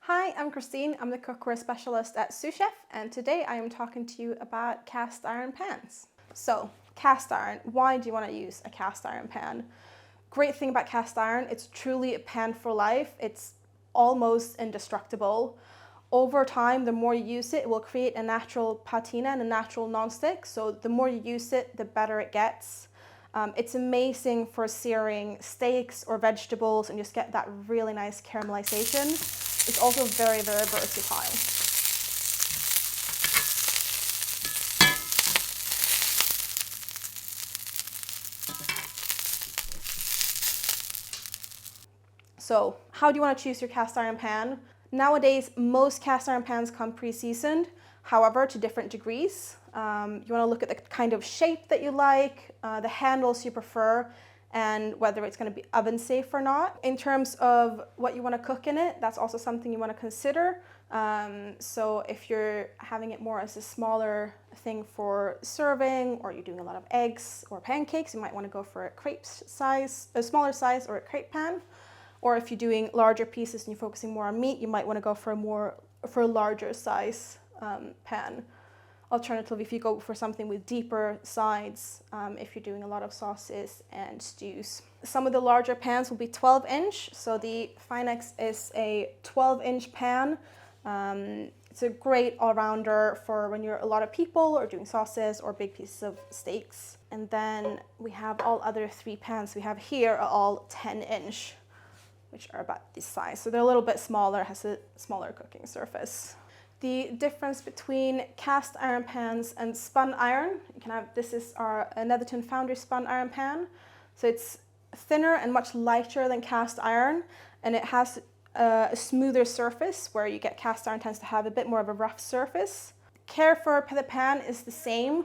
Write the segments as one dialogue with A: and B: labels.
A: Hi, I'm Christine. I'm the cookware specialist at Sous Chef, and today I am talking to you about cast iron pans. So, cast iron, why do you want to use a cast iron pan? Great thing about cast iron, it's truly a pan for life. It's almost indestructible. Over time, the more you use it, it will create a natural patina and a natural nonstick. So the more you use it, the better it gets. It's amazing for searing steaks or vegetables and just get that really nice caramelization. It's also very, very versatile. So how do you want to choose your cast iron pan? Nowadays, most cast iron pans come pre-seasoned, however, to different degrees. You want to look at the kind of shape that you like, the handles you prefer, and whether it's going to be oven safe or not. In terms of what you want to cook in it, that's also something you want to consider. So if you're having it more as a smaller thing for serving, or you're doing a lot of eggs or pancakes, you might want to go for a crepe size, a smaller size, or a crepe pan. Or if you're doing larger pieces and you're focusing more on meat, you might want to go for a larger size pan. Alternatively, if you go for something with deeper sides, if you're doing a lot of sauces and stews. Some of the larger pans will be 12-inch. So the Finex is a 12-inch pan. It's a great all-rounder for when you're a lot of people or doing sauces or big pieces of steaks. And then we have all other 3 pans we have here are all 10-inch. Which are about this size. So they're a little bit smaller, has a smaller cooking surface. The difference between cast iron pans and spun iron, you can have, this is our Netherton Foundry spun iron pan. So it's thinner and much lighter than cast iron, and it has a smoother surface, where you get cast iron tends to have a bit more of a rough surface. Care for the pan is the same.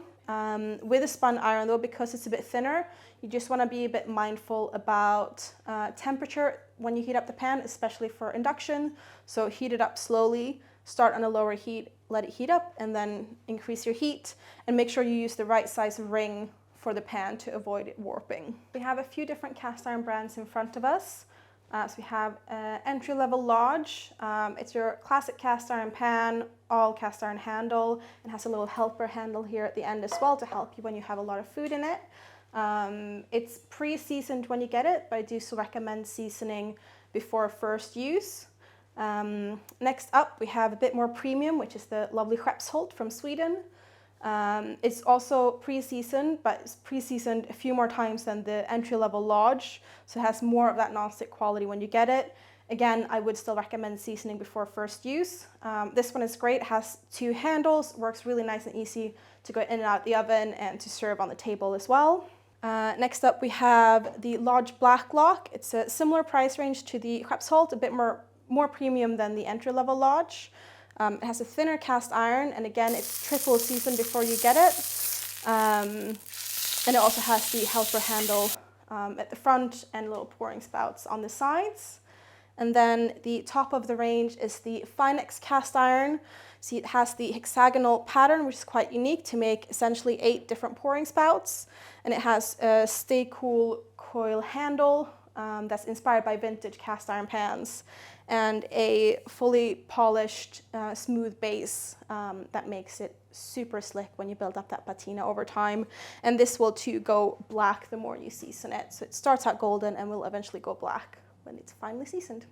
A: With a spun iron though, because it's a bit thinner, you just want to be a bit mindful about temperature when you heat up the pan, especially for induction. So heat it up slowly, start on a lower heat, let it heat up, and then increase your heat, and make sure you use the right size ring for the pan to avoid it warping. We have a few different cast iron brands in front of us. So we have entry-level Lodge. It's your classic cast iron pan, all cast iron handle, and has a little helper handle here at the end as well to help you when you have a lot of food in it. It's pre-seasoned when you get it, but I do still recommend seasoning before first use. Next up, we have a bit more premium, which is the lovely Skeppshult from Sweden. It's also pre-seasoned, but it's pre-seasoned a few more times than the entry-level Lodge, so it has more of that non-stick quality when you get it. Again, I would still recommend seasoning before first use. This one is great, it has 2 handles, works really nice and easy to go in and out of the oven and to serve on the table as well. Next up we have the Lodge Blacklock. It's a similar price range to the Skeppshult, a bit more premium than the entry-level Lodge. It has a thinner cast iron, and again, it's triple seasoned before you get it. And it also has the helper handle at the front and little pouring spouts on the sides. And then the top of the range is the Finex cast iron. See, it has the hexagonal pattern, which is quite unique to make essentially 8 different pouring spouts. And it has a stay cool coil handle that's inspired by vintage cast iron pans, and a fully polished, smooth base that makes it super slick when you build up that patina over time. And this will too go black the more you season it. So it starts out golden and will eventually go black when it's finally seasoned.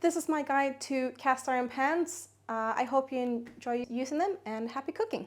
A: This is my guide to cast iron pans. I hope you enjoy using them, and happy cooking.